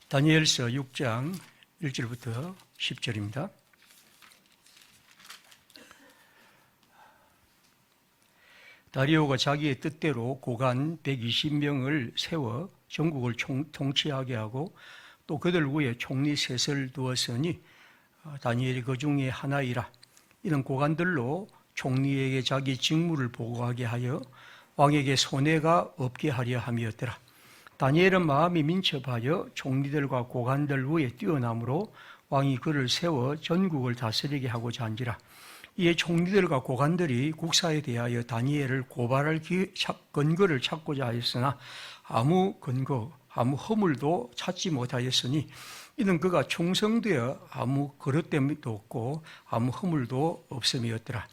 다니엘서 6장 1절부터 10절입니다. 다리오가 자기의 뜻대로 고관 120명을 세워 전국을 통치하게 하고 또 그들 위에 총리 셋을 두었으니 다니엘이 그 중에 하나이라. 이런 고관들로 총리에게 자기 직무를 보고하게 하여 왕에게 손해가 없게 하려 함이었더라. 다니엘은 마음이 민첩하여 총리들과 고관들 위에 뛰어나므로 왕이 그를 세워 전국을 다스리게 하고자 한지라. 이에 총리들과 고관들이 국사에 대하여 다니엘을 고발할 근거를 찾고자 하였으나 아무 근거, 아무 허물도 찾지 못하였으니 이는 그가 충성되어 아무 그릇됨도 없고 아무 허물도 없음이었더라.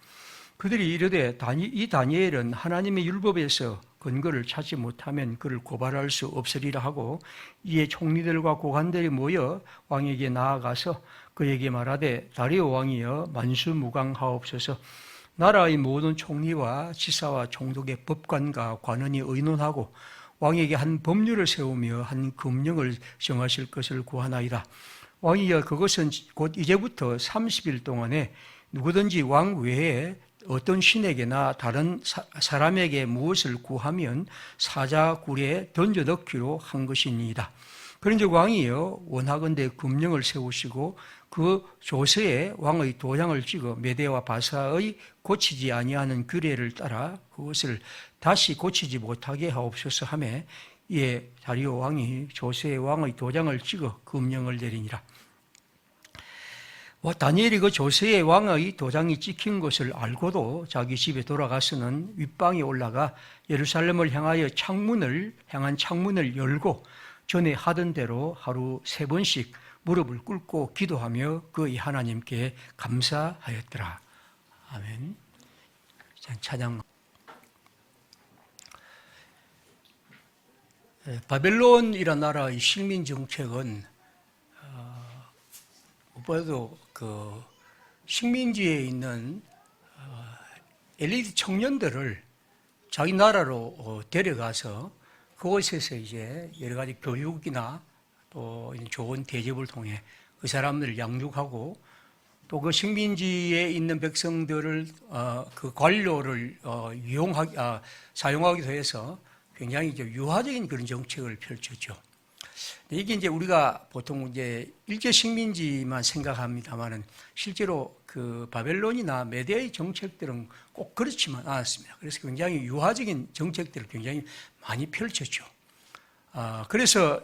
그들이 이르되 이 다니엘은 하나님의 율법에서 근거를 찾지 못하면 그를 고발할 수 없으리라 하고, 이에 총리들과 고관들이 모여 왕에게 나아가서 그에게 말하되 다리오 왕이여 만수무강하옵소서. 나라의 모든 총리와 지사와 총독의 법관과 관원이 의논하고 왕에게 한 법률을 세우며 한 금령을 정하실 것을 구하나이다. 왕이여 그것은 곧 이제부터 30일 동안에 누구든지 왕 외에 어떤 신에게나 다른 사람에게 무엇을 구하면 사자굴에 던져 넣기로 한 것이니이다. 그런즉 왕이여 원하건대 금령을 세우시고 그 조서에 왕의 도장을 찍어 메대와 바사의 고치지 아니하는 규례를 따라 그것을 다시 고치지 못하게 하옵소서 하매, 이에 다리오 왕이 조서에 왕의 도장을 찍어 금령을 내리니라. 다니엘이 그 조서에 왕의 도장이 찍힌 것을 알고도 자기 집에 돌아가서는 윗방에 올라가 예루살렘을 향한 창문을 열고 전에 하던 대로 하루 3번씩 무릎을 꿇고 기도하며 그의 하나님께 감사하였더라. 아멘. 찬양. 바벨론이라는 나라의 식민 정책은 무엇보다도 그 식민지에 있는 엘리트 청년들을 자기 나라로 데려가서 그곳에서 이제 여러 가지 교육이나 또 좋은 대접을 통해 그 사람들을 양육하고 또 그 식민지에 있는 백성들을 그 관료를 사용하기도 해서 굉장히 이제 유화적인 그런 정책을 펼쳤죠. 이게 이제 우리가 보통 이제 일제 식민지만 생각합니다만은 실제로 그 바벨론이나 메디아의 정책들은 꼭 그렇지만 않았습니다. 그래서 굉장히 유화적인 정책들을 굉장히 많이 펼쳤죠. 그래서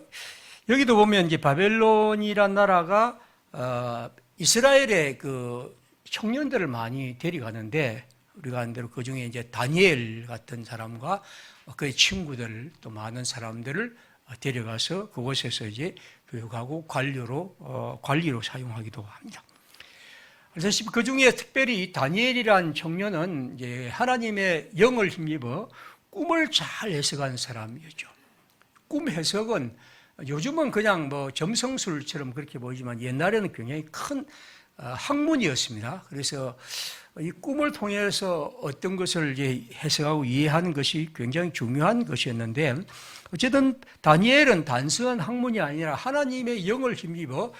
여기도 보면 이제 바벨론이란 나라가 이스라엘의 그 청년들을 많이 데려가는데, 우리가 아는 대로 그 중에 이제 다니엘 같은 사람과 그의 친구들 또 많은 사람들을 데려가서 그곳에서 이제 교육하고 관리로 사용하기도 합니다. 그래서 그 중에 특별히 다니엘이란 청년은 이제 하나님의 영을 힘입어 꿈을 잘 해석하는 사람이었죠. 꿈 해석은 요즘은 그냥 뭐 점성술처럼 그렇게 보이지만 옛날에는 굉장히 큰 학문이었습니다. 그래서 이 꿈을 통해서 어떤 것을 이제 해석하고 이해하는 것이 굉장히 중요한 것이었는데, 어쨌든 다니엘은 단순한 학문이 아니라 하나님의 영을 힘입어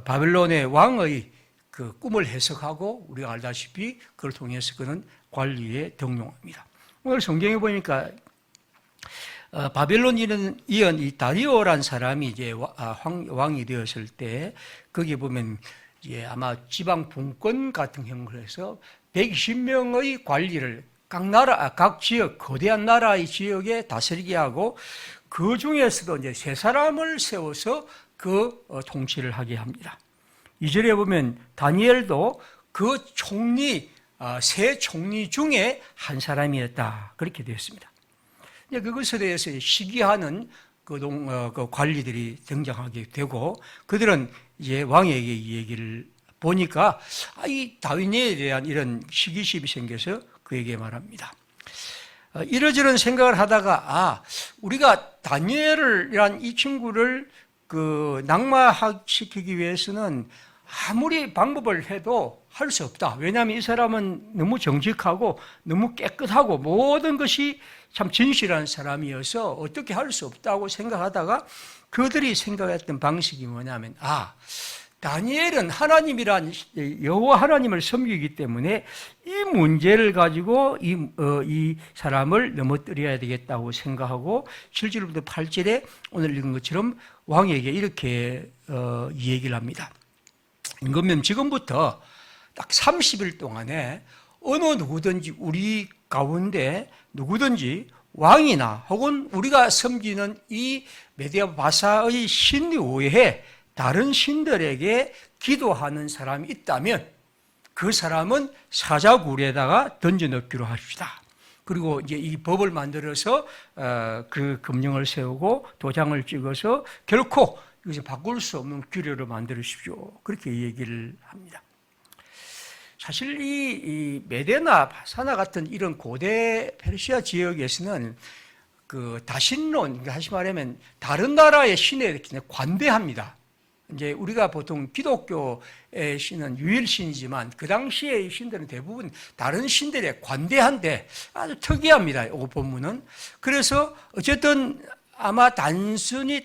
바벨론의 왕의 그 꿈을 해석하고 우리가 알다시피 그걸 통해서 그는 관리에 등용합니다. 오늘 성경에 보니까 바벨론이란 이 다리오란 사람이 이제 왕이 되었을 때 거기 보면 이제 아마 지방 분권 같은 형식을 해서 120명의 관리를 각 지역, 거대한 나라의 지역에 다스리게 하고 그 중에서도 이제 3사람을 세워서 그 통치를 하게 합니다. 2절에 보면 다니엘도 그 세 총리 중에 한 사람이었다. 그렇게 되었습니다. 그것에 대해서 시기하는 그 관리들이 등장하게 되고, 그들은 이제 왕에게 이 얘기를 보니까 이 다니엘에 대한 이런 시기심이 생겨서 그에게 말합니다. 이러저런 생각을 하다가 우리가 다니엘이란 이 친구를 그 낙마시키기 위해서는 아무리 방법을 해도 할 수 없다. 왜냐하면 이 사람은 너무 정직하고 너무 깨끗하고 모든 것이 참 진실한 사람이어서 어떻게 할 수 없다고 생각하다가 그들이 생각했던 방식이 뭐냐면 다니엘은 하나님이란 여호와 하나님을 섬기기 때문에 이 문제를 가지고 이 사람을 넘어뜨려야 되겠다고 생각하고 7절부터 8절에 오늘 읽은 것처럼 왕에게 이렇게 얘기를 합니다. 그러면 지금부터 딱 30일 동안에 어느 누구든지 우리 가운데 누구든지 왕이나 혹은 우리가 섬기는 이 메디아 바사의 신 외에 다른 신들에게 기도하는 사람이 있다면 그 사람은 사자굴에다가 던져넣기로 합시다. 그리고 이제 이 법을 만들어서 그 금령을 세우고 도장을 찍어서 결코 이것을 바꿀 수 없는 규례로 만들으십시오. 그렇게 얘기를 합니다. 사실 이 메데나 바사나 같은 이런 고대 페르시아 지역에서는 그 다신론, 다시 말하면 다른 나라의 신에 관대합니다. 이제 우리가 보통 기독교의 신은 유일신이지만 그 당시의 신들은 대부분 다른 신들에 관대한데 아주 특이합니다. 이 본문은. 그래서 어쨌든 아마 단순히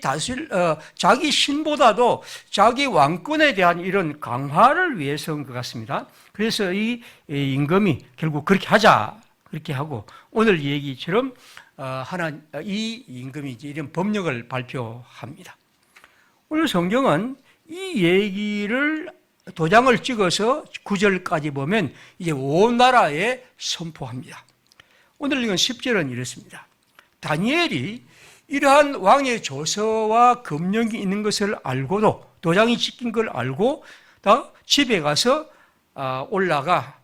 자기 신보다도 자기 왕권에 대한 이런 강화를 위해서인 것 같습니다. 그래서 이 임금이 결국 그렇게 하자 그렇게 하고 오늘 얘기처럼 이 임금이 이제 이런 법령을 발표합니다. 오늘 성경은 이 얘기를 도장을 찍어서 9절까지 보면 이제 온 나라에 선포합니다. 오늘 읽은 10절은 이렇습니다. 다니엘이 이러한 왕의 조서와 금령이 있는 것을 알고도 도장이 찍힌 걸 알고 집에 가서 올라가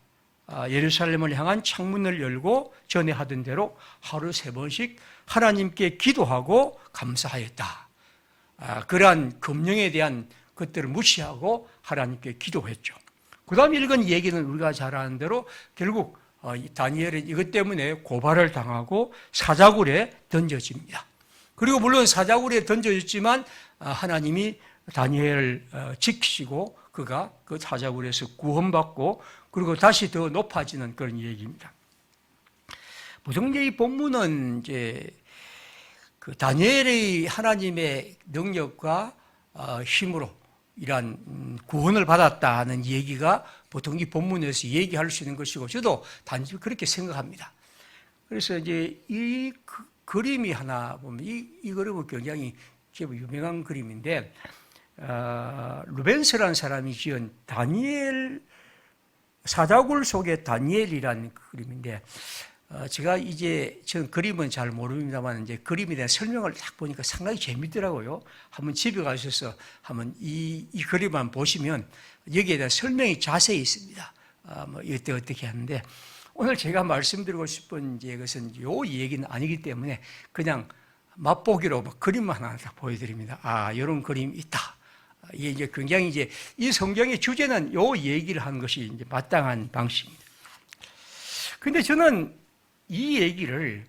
예루살렘을 향한 창문을 열고 전에 하던 대로 하루 3번씩 하나님께 기도하고 감사하였다. 그러한 금령에 대한 것들을 무시하고 하나님께 기도했죠. 그 다음 읽은 얘기는 우리가 잘 아는 대로 결국 다니엘은 이것 때문에 고발을 당하고 사자굴에 던져집니다. 그리고 물론 사자굴에 던져졌지만 하나님이 다니엘을 지키시고 그가 그 사자굴에서 구원받고 그리고 다시 더 높아지는 그런 얘기입니다. 보통 이 본문은 이제 그 다니엘의 하나님의 능력과 힘으로 이러한 구원을 받았다는 얘기가 보통 이 본문에서 얘기할 수 있는 것이고 저도 단지 그렇게 생각합니다. 그래서 이제 이 그림이 하나 보면 이 그림은 굉장히 유명한 그림인데 루벤스라는 사람이 지은 다니엘 사자굴 속의 다니엘이라는 그림인데 제가 이제 전 그림은 잘 모릅니다만 이제 그림에 대한 설명을 딱 보니까 상당히 재밌더라고요. 한번 집에 가셔서 한번 이 그림만 보시면 여기에 대한 설명이 자세히 있습니다. 이때 어떻게 하는데 오늘 제가 말씀드리고 싶은 것은 요 얘기는 아니기 때문에 그냥 맛보기로 그림만 하나 딱 보여드립니다. 이런 그림이 있다. 이게 이제 굉장히 이제 이 성경의 주제는 요 얘기를 하는 것이 이제 마땅한 방식입니다. 근데 저는 이 얘기를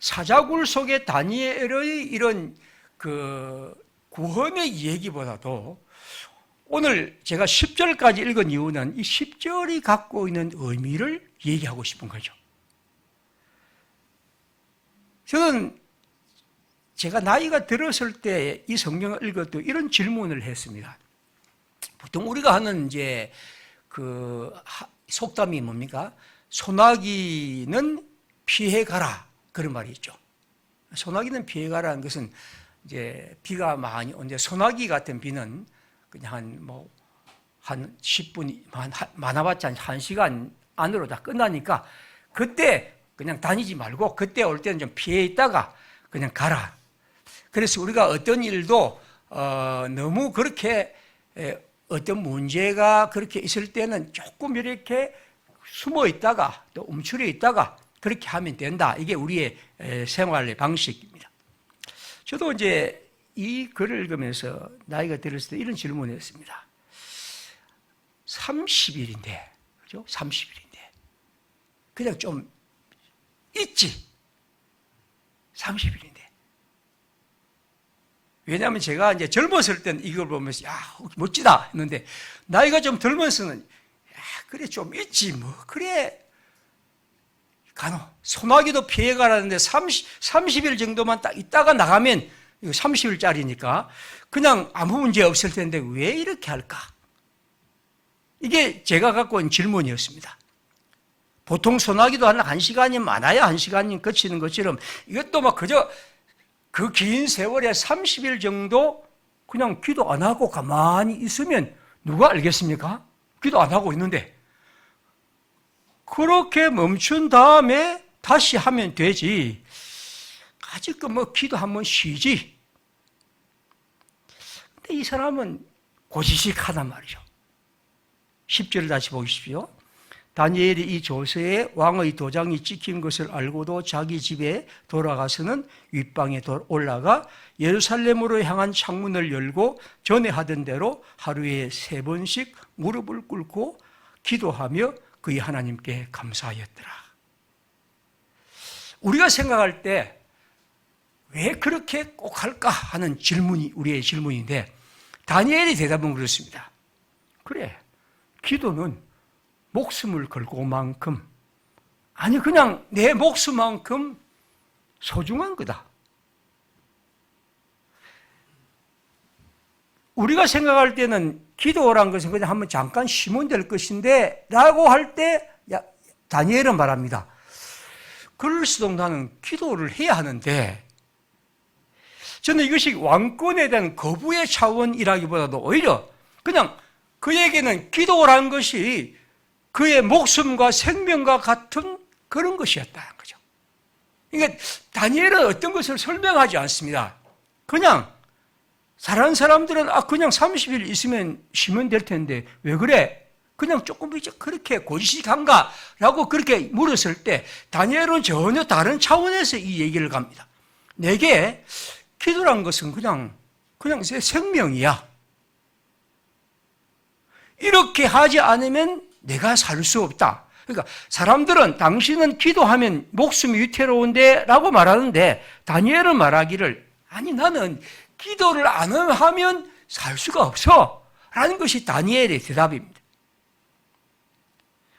사자굴 속의 다니엘의 이런 그 구원의 얘기보다도 오늘 제가 10절까지 읽은 이유는 이 10절이 갖고 있는 의미를 얘기하고 싶은 거죠. 저는 제가 나이가 들었을 때 이 성경을 읽어도 이런 질문을 했습니다. 보통 우리가 하는 이제 그 속담이 뭡니까? 소나기는 피해가라. 그런 말이 있죠. 소나기는 피해가라는 것은 이제 비가 많이 오는데 소나기 같은 비는 그냥 한 10분, 많아봤자 한 1시간 안으로 다 끝나니까 그때 그냥 다니지 말고 그때 올 때는 좀 피해 있다가 그냥 가라. 그래서 우리가 어떤 일도 너무 그렇게 어떤 문제가 그렇게 있을 때는 조금 이렇게 숨어 있다가 또 움츠려 있다가 그렇게 하면 된다. 이게 우리의 생활의 방식입니다. 저도 이제 이 글을 읽으면서 나이가 들었을 때 이런 질문을 했습니다. 30일인데, 그죠? 30일인데. 그냥 좀 있지. 30일인데. 왜냐하면 제가 이제 젊었을 때는 이걸 보면서, 야, 멋지다 했는데, 나이가 좀 들면서는, 그래 좀 있지 뭐. 그래 간호 소나기도 피해가라는데 30일 정도만 딱 있다가 나가면 이거 30일짜리니까 그냥 아무 문제 없을 텐데 왜 이렇게 할까? 이게 제가 갖고 온 질문이었습니다. 보통 소나기도 한 1시간이 많아야 1시간이 거치는 것처럼 이것도 막 그저 그 긴 세월에 30일 정도 그냥 기도 안 하고 가만히 있으면 누가 알겠습니까? 기도 안 하고 있는데. 그렇게 멈춘 다음에 다시 하면 되지. 아직 뭐 기도 한번 쉬지. 근데 이 사람은 고지식하단 말이죠. 10절을 다시 보십시오. 다니엘이 이 조서에 왕의 도장이 찍힌 것을 알고도 자기 집에 돌아가서는 윗방에 올라가 예루살렘으로 향한 창문을 열고 전에 하던 대로 하루에 3번씩 무릎을 꿇고 기도하며 그의 하나님께 감사하였더라. 우리가 생각할 때 왜 그렇게 꼭 할까 하는 질문이 우리의 질문인데 다니엘이 대답은 그렇습니다. 그래, 기도는 목숨을 걸고 만큼 아니 그냥 내 목숨만큼 소중한 거다. 우리가 생각할 때는 기도란 것은 그냥 한번 잠깐 쉬면 될 것인데 라고 할 때 다니엘은 말합니다. 그럴수록 나는 기도를 해야 하는데 저는 이것이 왕권에 대한 거부의 차원이라기보다도 오히려 그냥 그에게는 기도란 것이 그의 목숨과 생명과 같은 그런 것이었다는 거죠. 그러니까 다니엘은 어떤 것을 설명하지 않습니다. 그냥 다른 사람들은 그냥 30일 있으면 쉬면 될 텐데 왜 그래? 그냥 조금 이제 그렇게 고지식한가라고 그렇게 물었을 때 다니엘은 전혀 다른 차원에서 이 얘기를 갑니다. 내게 기도란 것은 그냥 내 생명이야. 이렇게 하지 않으면 내가 살 수 없다. 그러니까 사람들은 당신은 기도하면 목숨이 위태로운데 라고 말하는데 다니엘은 말하기를 아니 나는 기도를 안 하면 살 수가 없어 라는 것이 다니엘의 대답입니다.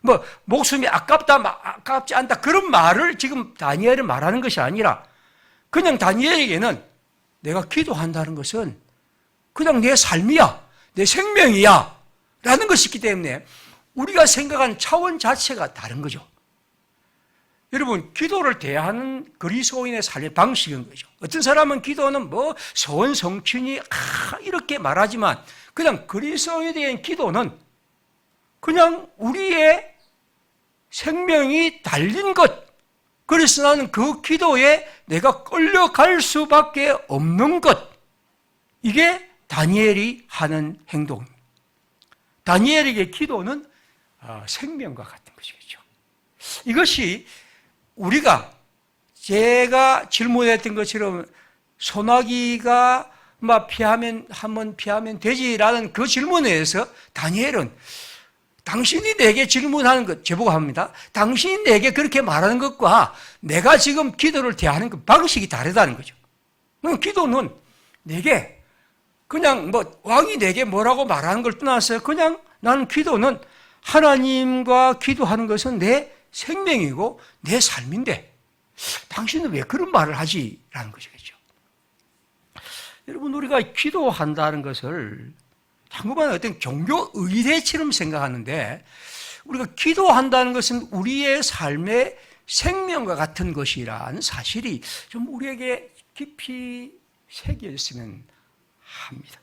뭐 목숨이 아깝지 않다 그런 말을 지금 다니엘은 말하는 것이 아니라 그냥 다니엘에게는 내가 기도한다는 것은 그냥 내 삶이야, 내 생명이야 라는 것이 있기 때문에 우리가 생각하는 차원 자체가 다른 거죠. 여러분, 기도를 대하는 그리스도인의 삶의 방식인 거죠. 어떤 사람은 기도는 뭐 소원 성취니 이렇게 말하지만 그냥 그리스도인에 대한 기도는 그냥 우리의 생명이 달린 것, 그래서 나는 그 기도에 내가 끌려갈 수밖에 없는 것, 이게 다니엘이 하는 행동입니다. 다니엘에게 기도는 생명과 같은 것이겠죠. 이것이 우리가 제가 질문했던 것처럼 소나기가 한번 피하면 되지라는 그 질문에 의해서 다니엘은 당신이 내게 질문하는 것, 제보고 합니다. 당신이 내게 그렇게 말하는 것과 내가 지금 기도를 대하는 그 방식이 다르다는 거죠. 기도는 내게 그냥 왕이 내게 뭐라고 말하는 걸 떠나서 그냥 나는 기도는 하나님과 기도하는 것은 내 생명이고 내 삶인데 당신은 왜 그런 말을 하지라는 것이겠죠. 여러분, 우리가 기도한다는 것을 자꾸만 어떤 종교 의례처럼 생각하는데 우리가 기도한다는 것은 우리의 삶의 생명과 같은 것이라는 사실이 좀 우리에게 깊이 새겨 있으면 합니다.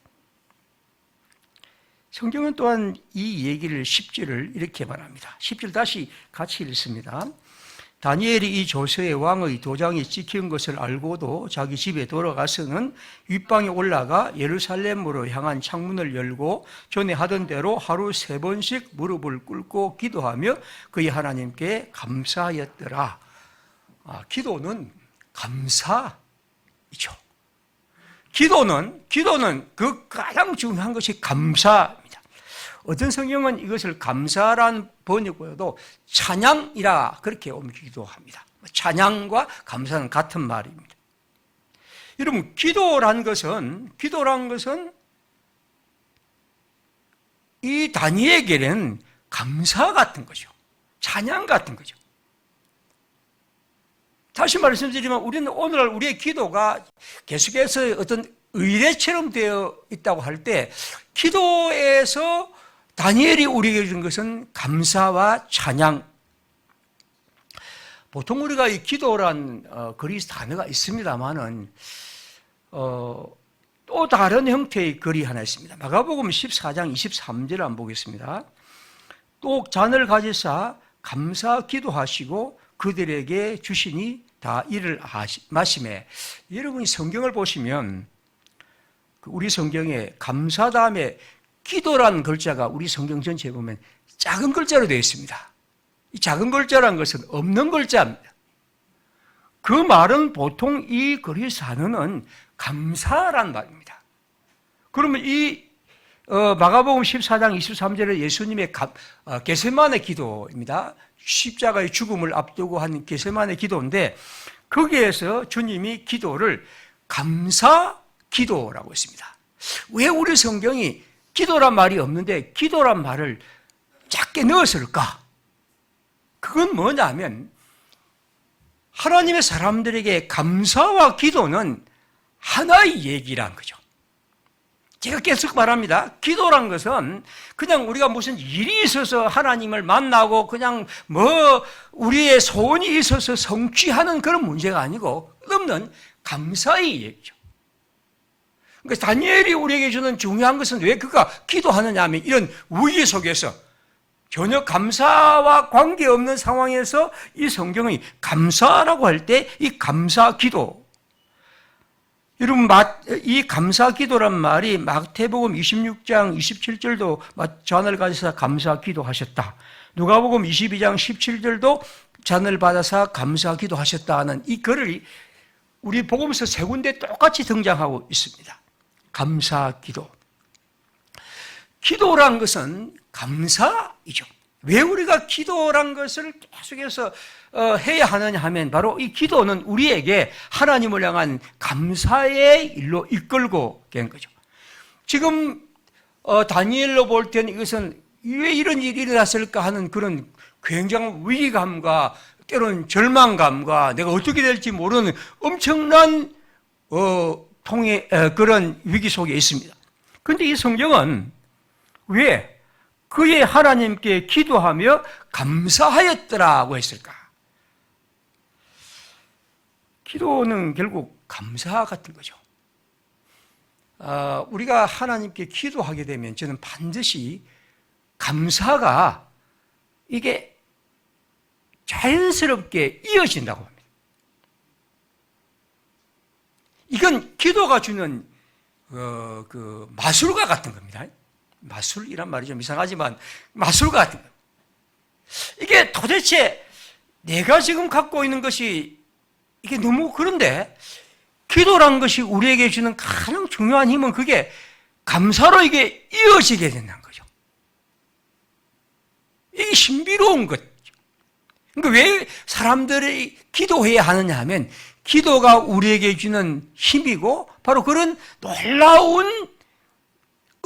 성경은 또한 이 얘기를 10절을 이렇게 말합니다. 10절 다시 같이 읽습니다. 다니엘이 이 조서에 왕의 도장이 찍힌 것을 알고도 자기 집에 돌아가서는 윗방에 올라가 예루살렘으로 향한 창문을 열고 전에 하던 대로 하루 3번씩 무릎을 꿇고 기도하며 그의 하나님께 감사하였더라. 기도는 감사이죠. 기도는 그 가장 중요한 것이 감사입니다. 어떤 성경은 이것을 감사란 번역보다도 찬양이라 그렇게 옮기기도 합니다. 찬양과 감사는 같은 말입니다. 여러분, 기도란 것은 이 다니엘에게는 감사 같은 거죠. 찬양 같은 거죠. 다시 말씀드리면 우리는 오늘날 우리의 기도가 계속해서 어떤 의례처럼 되어 있다고 할 때 기도에서 다니엘이 우리에게 준 것은 감사와 찬양. 보통 우리가 이 기도란 그리스 단어가 있습니다만은 또 다른 형태의 글이 하나 있습니다. 마가복음 14장 23절을 한번 보겠습니다. 또 잔을 가지사 감사 기도하시고 그들에게 주시니 다 이를 마시매. 여러분이 성경을 보시면 우리 성경에 감사 다음에 기도란 글자가 우리 성경 전체에 보면 작은 글자로 되어 있습니다. 이 작은 글자란 것은 없는 글자입니다. 그 말은 보통 이 그리스 단어는 감사란 말입니다. 그러면 이 마가복음 14장 23절에 예수님의 겟세마네 기도입니다. 십자가의 죽음을 앞두고 한 겟세마네 기도인데 거기에서 주님이 기도를 감사 기도라고 했습니다. 왜 우리 성경이 기도란 말이 없는데 기도란 말을 작게 넣었을까? 그건 뭐냐면 하나님의 사람들에게 감사와 기도는 하나의 얘기란 거죠. 제가 계속 말합니다. 기도란 것은 그냥 우리가 무슨 일이 있어서 하나님을 만나고 그냥 우리의 소원이 있어서 성취하는 그런 문제가 아니고 끝없는 감사의 얘기죠. 그러니까 다니엘이 우리에게 주는 중요한 것은 왜 그가 기도하느냐 하면 이런 위기 속에서 전혀 감사와 관계없는 상황에서 이 성경이 감사라고 할 때 이 감사 기도, 여러분 이 감사 기도란 말이 마태복음 26장 27절도 잔을 가져서 감사 기도하셨다. 누가복음 22장 17절도 잔을 받아서 감사 기도하셨다 하는 이 글을 우리 복음서 세 군데 똑같이 등장하고 있습니다. 감사 기도. 기도란 것은 감사이죠. 왜 우리가 기도란 것을 계속해서 해야 하느냐 하면 바로 이 기도는 우리에게 하나님을 향한 감사의 일로 이끌고 간 거죠. 지금 다니엘로 볼 때는 이것은 왜 이런 일이 일어났을까 하는 그런 굉장한 위기감과 때로는 절망감과 내가 어떻게 될지 모르는 엄청난 그런 위기 속에 있습니다. 그런데 이 성경은 왜 그의 하나님께 기도하며 감사하였더라고 했을까? 기도는 결국 감사 같은 거죠. 우리가 하나님께 기도하게 되면 저는 반드시 감사가 이게 자연스럽게 이어진다고 합니다. 이건 기도가 주는 그 마술과 같은 겁니다. 마술이란 말이 좀 이상하지만 마술과 같은 겁니다. 이게 도대체 내가 지금 갖고 있는 것이 이게 너무 그런데 기도란 것이 우리에게 주는 가장 중요한 힘은 그게 감사로 이게 이어지게 된다는 거죠. 이게 신비로운 것. 그러니까 왜 사람들이 기도해야 하느냐 하면 기도가 우리에게 주는 힘이고 바로 그런 놀라운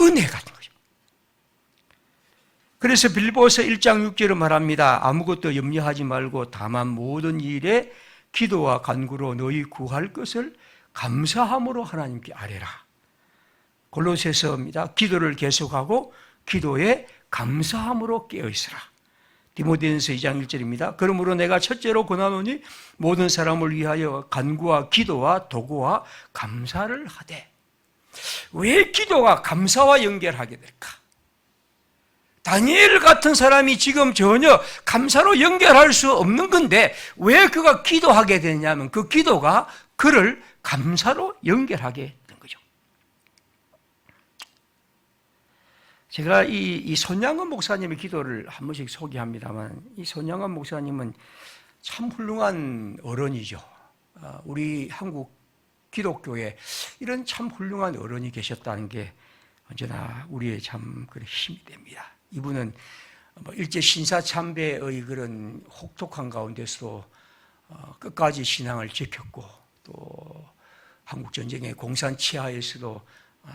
은혜 같은 거죠. 그래서 빌보서 1장 6절을 말합니다. 아무것도 염려하지 말고 다만 모든 일에 기도와 간구로 너희 구할 것을 감사함으로 하나님께 아뢰라. 골로새서입니다. 기도를 계속하고 기도에 감사함으로 깨어있으라. 디모데전서 2장 1절입니다. 그러므로 내가 첫째로 권하노니 모든 사람을 위하여 간구와 기도와 도구와 감사를 하되. 왜 기도가 감사와 연결하게 될까? 다니엘 같은 사람이 지금 전혀 감사로 연결할 수 없는 건데 왜 그가 기도하게 되냐면 그 기도가 그를 감사로 연결하게 된 거죠. 제가 이 손양원 목사님의 기도를 한 번씩 소개합니다만 이 손양원 목사님은 참 훌륭한 어른이죠. 우리 한국 기독교에 이런 참 훌륭한 어른이 계셨다는 게 언제나 우리의 참 힘이 됩니다. 이분은 일제 신사참배의 그런 혹독한 가운데서도 끝까지 신앙을 지켰고 또 한국전쟁의 공산치하에서도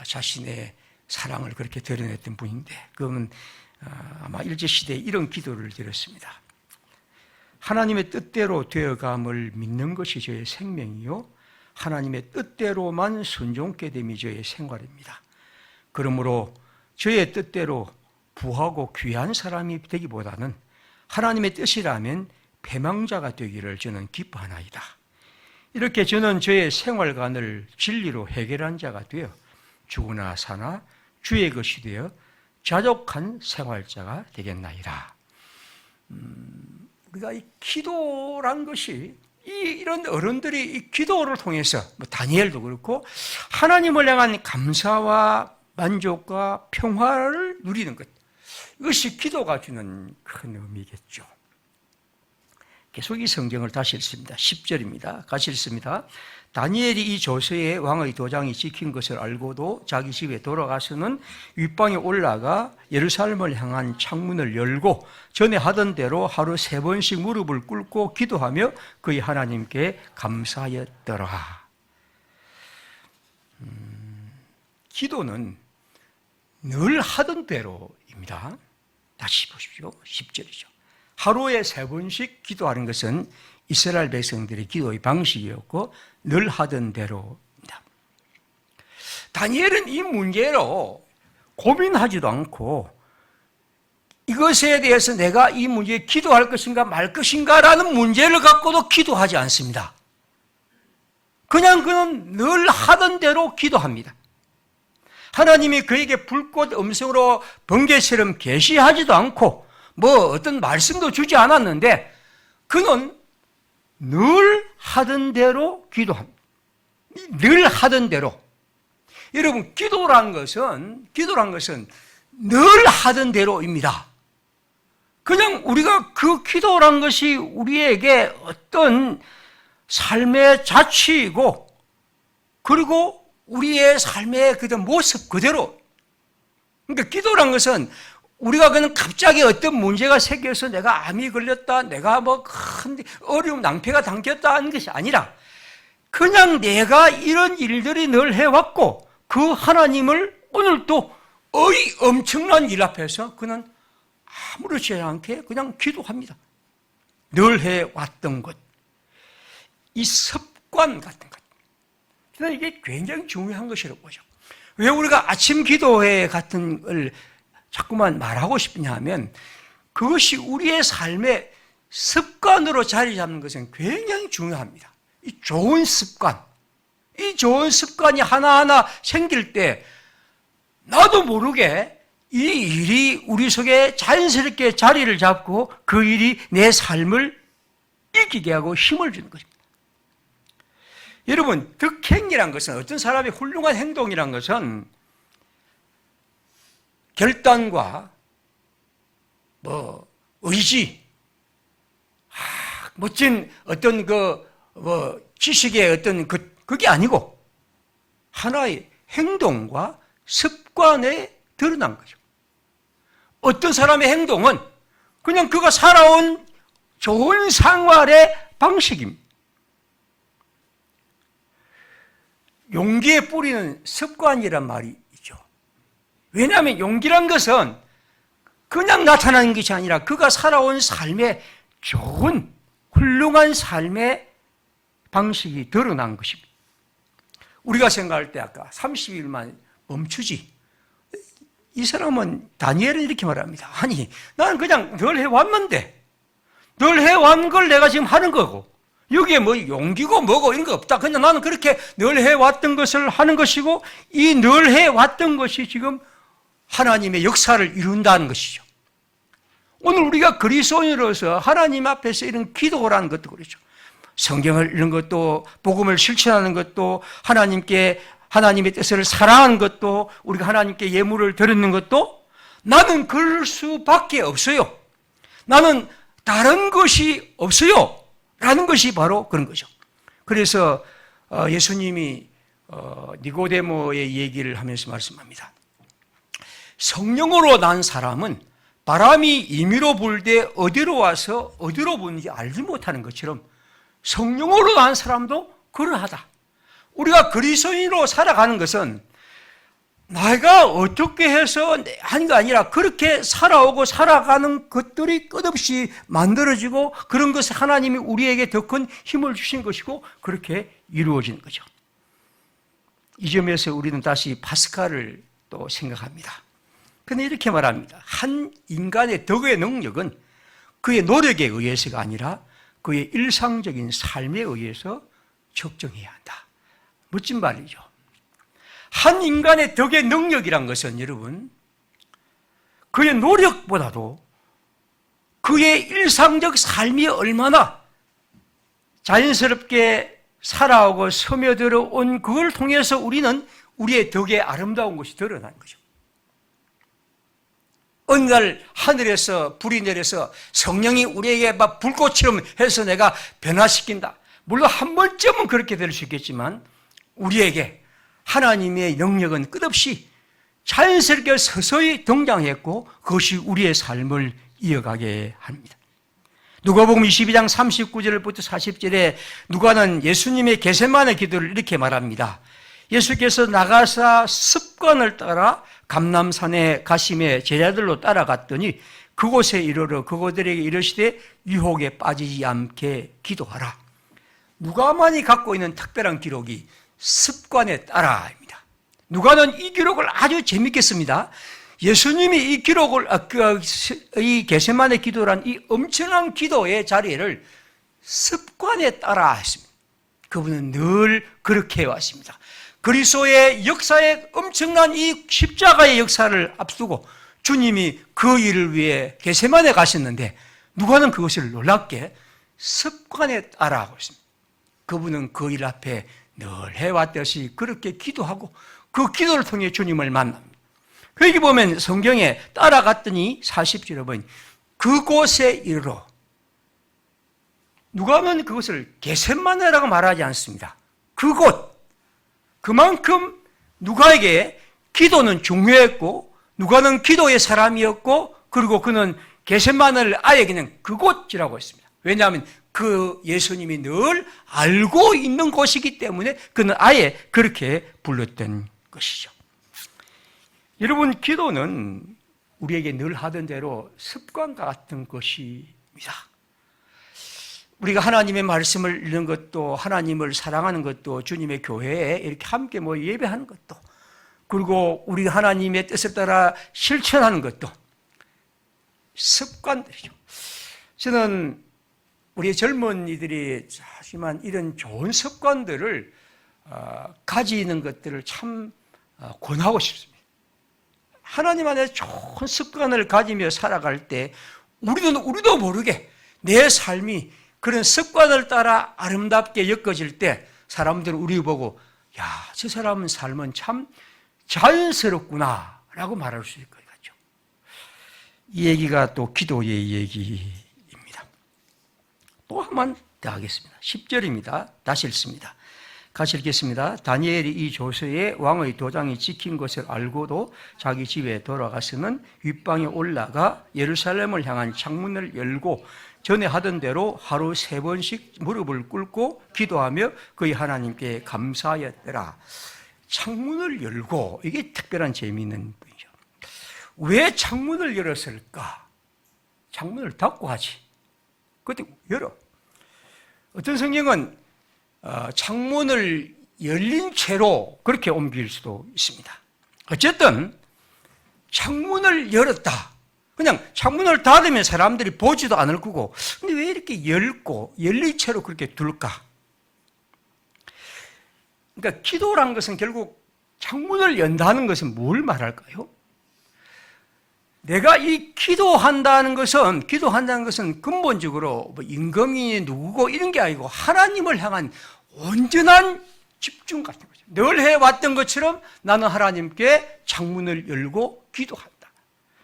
자신의 사랑을 그렇게 드러냈던 분인데 그러면 아마 일제시대에 이런 기도를 드렸습니다. 하나님의 뜻대로 되어감을 믿는 것이 저의 생명이요 하나님의 뜻대로만 순종케 됨이 저의 생활입니다. 그러므로 저의 뜻대로 부하고 귀한 사람이 되기보다는 하나님의 뜻이라면 패망자가 되기를 저는 기뻐하나이다. 이렇게 저는 저의 생활관을 진리로 해결한 자가 되어 죽으나 사나 주의 것이 되어 자족한 생활자가 되겠나이다. 우리가 이 기도란 것이 이런 어른들이 이 기도를 통해서 다니엘도 그렇고 하나님을 향한 감사와 만족과 평화를 누리는 것, 이것이 기도가 주는 큰 의미겠죠. 계속 이 성경을 다시 읽습니다. 10절입니다. 같이 읽습니다. 다니엘이 이 조서에 왕의 도장이 찍힌 것을 알고도 자기 집에 돌아가서는 윗방에 올라가 예루살렘을 향한 창문을 열고 전에 하던 대로 하루 3번씩 무릎을 꿇고 기도하며 그의 하나님께 감사하였더라. 기도는 늘 하던 대로입니다. 다시 보십시오. 10절이죠. 하루에 3번씩 기도하는 것은 이스라엘 백성들의 기도의 방식이었고 늘 하던 대로입니다. 다니엘은 이 문제로 고민하지도 않고 이것에 대해서 내가 이 문제에 기도할 것인가 말 것인가라는 문제를 갖고도 기도하지 않습니다. 그냥 그는 늘 하던 대로 기도합니다. 하나님이 그에게 불꽃 음성으로 번개처럼 계시하지도 않고 어떤 말씀도 주지 않았는데 그는 늘 하던 대로 기도합니다. 늘 하던 대로. 여러분, 기도란 것은 늘 하던 대로입니다. 그냥 우리가 그 기도란 것이 우리에게 어떤 삶의 자취이고 그리고 우리의 삶의 그 모습 그대로. 그러니까 기도란 것은 우리가 그냥 갑자기 어떤 문제가 생겨서 내가 암이 걸렸다, 내가 큰 어려움, 낭패가 당겼다 하는 것이 아니라 그냥 내가 이런 일들이 늘 해왔고 그 하나님을 오늘도 엄청난 일 앞에서 그는 아무렇지 않게 그냥 기도합니다. 늘 해왔던 것. 이 습관 같은 것. 저는 이게 굉장히 중요한 것이라고 보죠. 왜 우리가 아침 기도회 같은 걸 자꾸만 말하고 싶냐 하면 그것이 우리의 삶의 습관으로 자리 잡는 것은 굉장히 중요합니다. 이 좋은 습관이 하나하나 생길 때 나도 모르게 이 일이 우리 속에 자연스럽게 자리를 잡고 그 일이 내 삶을 이기게 하고 힘을 주는 것입니다. 여러분, 득행이란 것은 어떤 사람의 훌륭한 행동이란 것은 결단과 의지, 멋진 어떤 지식의 어떤 그게 아니고 하나의 행동과 습관에 드러난 거죠. 어떤 사람의 행동은 그냥 그가 살아온 좋은 생활의 방식입니다. 용기에 뿌리는 습관이란 말이 있죠. 왜냐하면 용기란 것은 그냥 나타나는 것이 아니라 그가 살아온 삶의 좋은 훌륭한 삶의 방식이 드러난 것입니다. 우리가 생각할 때 아까 30일만 멈추지. 이 사람은 다니엘은 이렇게 말합니다. 아니, 나는 그냥 늘 해왔는데 늘 해왔는 걸 내가 지금 하는 거고 여기에 용기고 뭐고 이런 거 없다. 그냥 나는 그렇게 늘 해왔던 것을 하는 것이고 이 늘 해왔던 것이 지금 하나님의 역사를 이룬다는 것이죠. 오늘 우리가 그리스도인으로서 하나님 앞에서 이런 기도라는 것도 그렇죠. 성경을 읽는 것도 복음을 실천하는 것도 하나님의 뜻을 사랑하는 것도 우리가 하나님께 예물을 드리는 것도 나는 그럴 수밖에 없어요. 나는 다른 것이 없어요. 라는 것이 바로 그런 거죠. 그래서 예수님이 니고데모의 얘기를 하면서 말씀합니다. 성령으로 난 사람은 바람이 임의로 불 때 어디로 와서 어디로 부는지 알지 못하는 것처럼 성령으로 난 사람도 그러하다. 우리가 그리스도인으로 살아가는 것은 내가 어떻게 해서 한 게 아니라 그렇게 살아오고 살아가는 것들이 끝없이 만들어지고 그런 것을 하나님이 우리에게 더 큰 힘을 주신 것이고 그렇게 이루어지는 거죠. 이 점에서 우리는 다시 파스칼을 또 생각합니다. 그런데 이렇게 말합니다. 한 인간의 덕의 능력은 그의 노력에 의해서가 아니라 그의 일상적인 삶에 의해서 측정해야 한다. 멋진 말이죠. 한 인간의 덕의 능력이란 것은 여러분, 그의 노력보다도 그의 일상적 삶이 얼마나 자연스럽게 살아오고 스며들어 온 그걸 통해서 우리는 우리의 덕의 아름다운 것이 드러나는 거죠. 어느 날 하늘에서 불이 내려서 성령이 우리에게 막 불꽃처럼 해서 내가 변화시킨다. 물론 한 번쯤은 그렇게 될 수 있겠지만 우리에게 하나님의 능력은 끝없이 자연스럽게 서서히 등장했고 그것이 우리의 삶을 이어가게 합니다. 누가복음 22장 39절부터 40절에 누가는 예수님의 겟세마네 기도를 이렇게 말합니다. 예수께서 나가사 습관을 따라 감람산에 가심에 제자들로 따라갔더니 그곳에 이르러 그곳들에게 이르시되 유혹에 빠지지 않게 기도하라. 누가만이 갖고 있는 특별한 기록이 습관에 따라입니다. 누가는 이 기록을 아주 재밌게 씁니다. 예수님이 이 기록을 이 겟세마네 기도란 이 엄청난 기도의 자리를 습관에 따라 했습니다. 그분은 늘 그렇게 해왔습니다. 그리스도의 역사에 엄청난 이 십자가의 역사를 앞두고 주님이 그 일을 위해 겟세마네 가셨는데 누가는 그것을 놀랍게 습관에 따라 하고 있습니다. 그분은 그 일 앞에 늘 해왔듯이 그렇게 기도하고 그 기도를 통해 주님을 만납니다. 여기 보면 성경에 따라갔더니 40절에 보면 그곳에 이르러 누가는 그것을 겟세마네라고 말하지 않습니다. 그곳, 그만큼 누가에게 기도는 중요했고 누가는 기도의 사람이었고 그리고 그는 겟세마네를 아예 그냥 그곳이라고 했습니다. 왜냐하면 그 예수님이 늘 알고 있는 곳이기 때문에 그는 아예 그렇게 불렀던 것이죠. 여러분, 기도는 우리에게 늘 하던 대로 습관과 같은 것입니다. 우리가 하나님의 말씀을 읽는 것도 하나님을 사랑하는 것도 주님의 교회에 이렇게 함께 모여 예배하는 것도 그리고 우리가 하나님의 뜻을 따라 실천하는 것도 습관들이죠. 저는 우리 젊은이들이 하지만 이런 좋은 습관들을 가지는 것들을 참 권하고 싶습니다. 하나님 안에 좋은 습관을 가지며 살아갈 때 우리도 모르게 내 삶이 그런 습관을 따라 아름답게 엮어질 때 사람들은 우리 보고 야, 저 사람은 삶은 참 자연스럽구나 라고 말할 수 있을 것 같죠. 이 얘기가 또 기도의 얘기입니다. 또 한 번 더 하겠습니다. 10절입니다. 다시 읽습니다. 같이 읽겠습니다. 다니엘이 이 조서에 왕의 도장이 찍힌 것을 알고도 자기 집에 돌아가서는 윗방에 올라가 예루살렘을 향한 창문을 열고 전에 하던 대로 하루 3번씩 무릎을 꿇고 기도하며 그의 하나님께 감사하였더라. 창문을 열고, 이게 특별한 재미있는 분이죠. 왜 창문을 열었을까? 창문을 닫고 하지. 그때 열어. 어떤 성경은 창문을 열린 채로 그렇게 옮길 수도 있습니다. 어쨌든 창문을 열었다. 그냥 창문을 닫으면 사람들이 보지도 않을 거고, 근데 왜 이렇게 열린 채로 그렇게 둘까? 그러니까 기도란 것은 결국 창문을 연다는 것은 뭘 말할까요? 내가 이 기도한다는 것은 근본적으로 뭐 임금이 누구고 이런 게 아니고 하나님을 향한 온전한 집중 같은 거죠. 늘 해왔던 것처럼 나는 하나님께 창문을 열고 기도한다.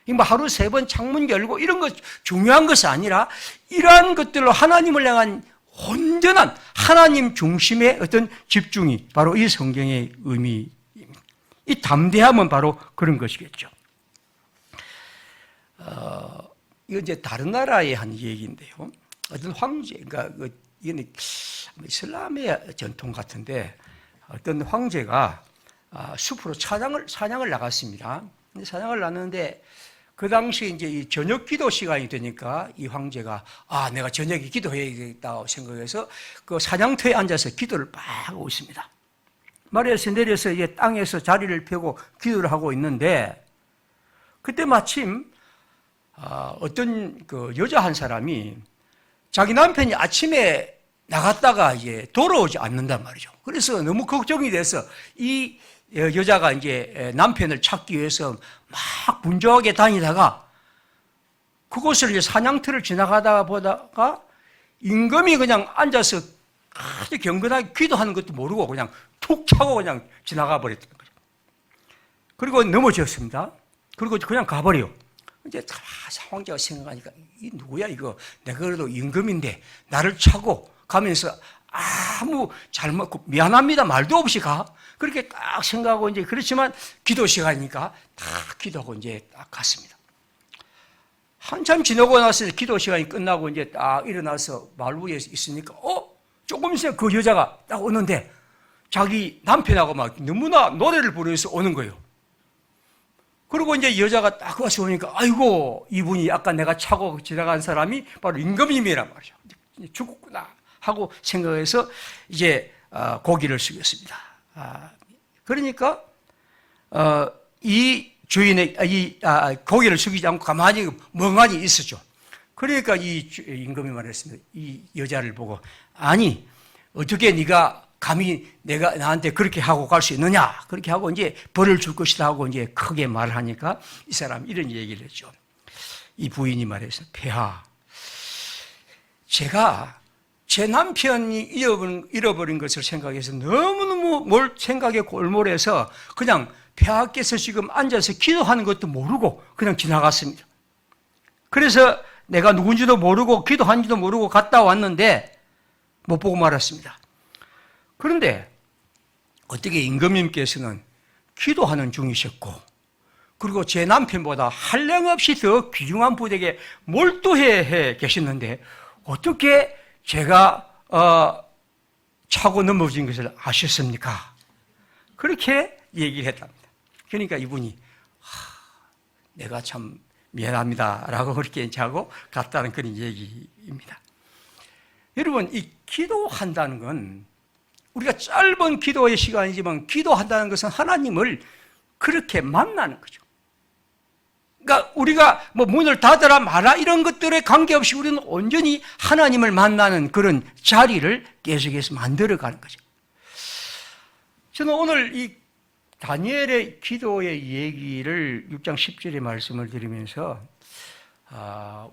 뭐 하루 3번 창문 열고 이런 것 중요한 것이 아니라 이러한 것들로 하나님을 향한 온전한 하나님 중심의 어떤 집중이 바로 이 성경의 의미입니다. 이 담대함은 바로 그런 것이겠죠. 이건 이제 다른 나라의 한 얘기인데요. 어떤 황제, 그러니까 이건 이슬람의 전통 같은데 어떤 황제가 숲으로 사냥을 나갔습니다. 사냥을 나갔는데 그 당시 이제 이 저녁 기도 시간이 되니까 이 황제가 내가 저녁에 기도해야겠다고 생각해서 그 사냥터에 앉아서 기도를 막 하고 있습니다. 말에서 내려서 이제 땅에서 자리를 펴고 기도를 하고 있는데 그때 마침 어떤 그 여자 한 사람이 자기 남편이 아침에 나갔다가 이제 돌아오지 않는단 말이죠. 그래서 너무 걱정이 돼서 이 여자가 이제 남편을 찾기 위해서 막 분주하게 다니다가 그곳을 이제 사냥터를 지나가다가 보다가 임금이 그냥 앉아서 아주 경건하게 기도하는 것도 모르고 그냥 툭 차고 그냥 지나가 버렸던 거죠. 그리고 넘어졌습니다. 그리고 그냥 가버려. 이제 황제가 생각하니까 이 누구야 이거? 내가 그래도 임금인데 나를 차고 가면서 아무 잘못 미안합니다 말도 없이 가. 그렇게 딱 생각하고 이제 그렇지만 기도 시간이니까 다 기도하고 이제 딱 갔습니다. 한참 지나고 나서 기도 시간이 끝나고 이제 딱 일어나서 말 위에 있으니까 조금 있으면 그 여자가 딱 오는데 자기 남편하고 막 너무나 노래를 부르면서 오는 거예요. 그리고 이제 여자가 딱 와서 오니까 아이고 이분이 아까 내가 차고 지나간 사람이 바로 임금님이란 말이죠. 죽었구나 하고 생각해서 이제 고개를 숙였습니다. 그러니까 이 주인의 고개를 숙이지 않고 가만히 멍하니 있었죠. 그러니까 이 임금이 말했습니다. 이 여자를 보고 아니 어떻게 네가 감히 내가 나한테 그렇게 하고 갈 수 있느냐? 그렇게 하고 이제 벌을 줄 것이다 하고 이제 크게 말을 하니까 이 사람이 이런 얘기를 했죠. 이 부인이 말했어요. 폐하, 제가 제 남편이 잃어버린 것을 생각해서 너무너무 뭘 생각에 골몰해서 그냥 폐하께서 지금 앉아서 기도하는 것도 모르고 그냥 지나갔습니다. 그래서 내가 누군지도 모르고 기도한지도 모르고 갔다 왔는데 못 보고 말았습니다. 그런데 어떻게 임금님께서는 기도하는 중이셨고 그리고 제 남편보다 한량없이 더 귀중한 부대에게 몰두해 계셨는데 어떻게 제가 차고 넘어진 것을 아셨습니까? 그렇게 얘기를 했답니다. 그러니까 이분이 내가 참 미안합니다 라고 그렇게 하고 갔다는 그런 얘기입니다. 여러분 이 기도한다는 건 우리가 짧은 기도의 시간이지만 기도한다는 것은 하나님을 그렇게 만나는 거죠. 그러니까 우리가 뭐 문을 닫아라 마라 이런 것들에 관계없이 우리는 온전히 하나님을 만나는 그런 자리를 계속해서 만들어가는 거죠. 저는 오늘 이 다니엘의 기도의 얘기를 6장 10절의 말씀을 드리면서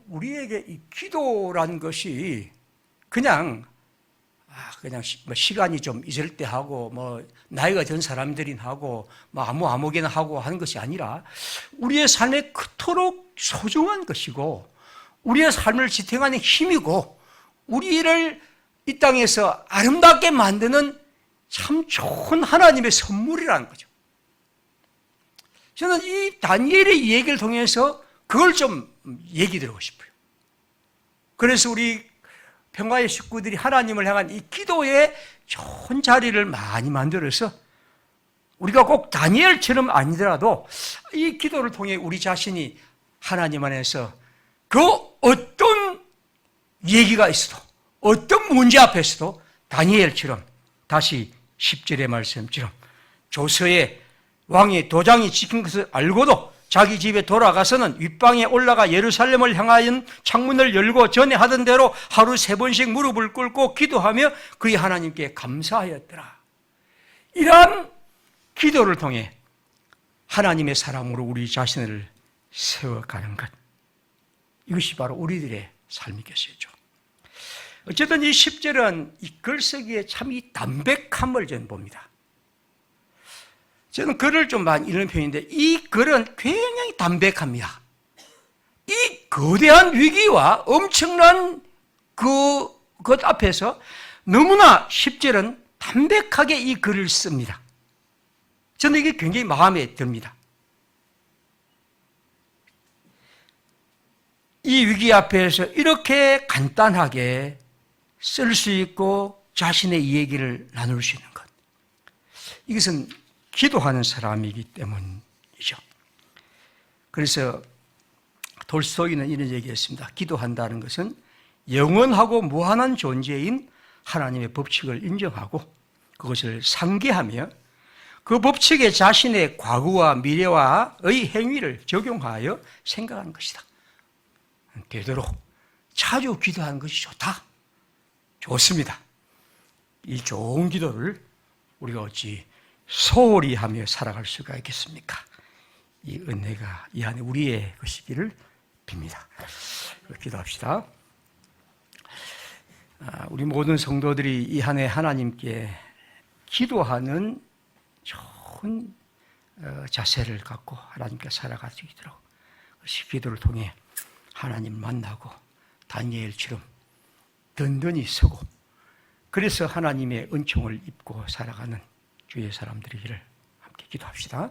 우리에게 이 기도라는 것이 그냥 시간이 좀 있을 때 하고 뭐 나이가 든 사람들이 하고 뭐 아무개나 하고 하는 것이 아니라 우리의 삶에 그토록 소중한 것이고 우리의 삶을 지탱하는 힘이고 우리를 이 땅에서 아름답게 만드는 참 좋은 하나님의 선물이라는 거죠. 저는 이 다니엘의 얘기를 통해서 그걸 좀 얘기 드리고 싶어요. 그래서 우리 평화의 식구들이 하나님을 향한 이 기도의 좋은 자리를 많이 만들어서 우리가 꼭 다니엘처럼 아니더라도 이 기도를 통해 우리 자신이 하나님 안에서 그 어떤 얘기가 있어도 어떤 문제 앞에서도 다니엘처럼 다시 10절의 말씀처럼 조서의 왕의 도장이 찍힌 것을 알고도 자기 집에 돌아가서는 윗방에 올라가 예루살렘을 향하여 창문을 열고 전에 하던 대로 하루 3번씩 무릎을 꿇고 기도하며 그의 하나님께 감사하였더라. 이러한 기도를 통해 하나님의 사랑으로 우리 자신을 세워가는 것, 이것이 바로 우리들의 삶이겠죠. 어쨌든 이 10절은 이 글쓰기에 참 이 담백함을 저는 봅니다. 저는 글을 좀 많이 읽는 편인데 이 글은 굉장히 담백합니다. 이 거대한 위기와 엄청난 것 앞에서 너무나 10절은 담백하게 이 글을 씁니다. 저는 이게 굉장히 마음에 듭니다. 이 위기 앞에서 이렇게 간단하게 쓸 수 있고 자신의 얘기를 나눌 수 있는 것. 이것은 기도하는 사람이기 때문이죠. 그래서 돌스토이는 이런 얘기했습니다. 기도한다는 것은 영원하고 무한한 존재인 하나님의 법칙을 인정하고 그것을 상기하며 그 법칙에 자신의 과거와 미래와의 행위를 적용하여 생각하는 것이다. 되도록 자주 기도하는 것이 좋다. 좋습니다. 이 좋은 기도를 우리가 어찌 소홀히 하며 살아갈 수가 있겠습니까? 이 은혜가 이 안에 우리의 것이기를 빕니다. 기도합시다. 우리 모든 성도들이 이 한 해 하나님께 기도하는 좋은 자세를 갖고 하나님께 살아갈 수 있도록 기도를 통해 하나님 만나고 다니엘처럼 든든히 서고 그래서 하나님의 은총을 입고 살아가는 주의 사람들이기를 함께 기도합시다.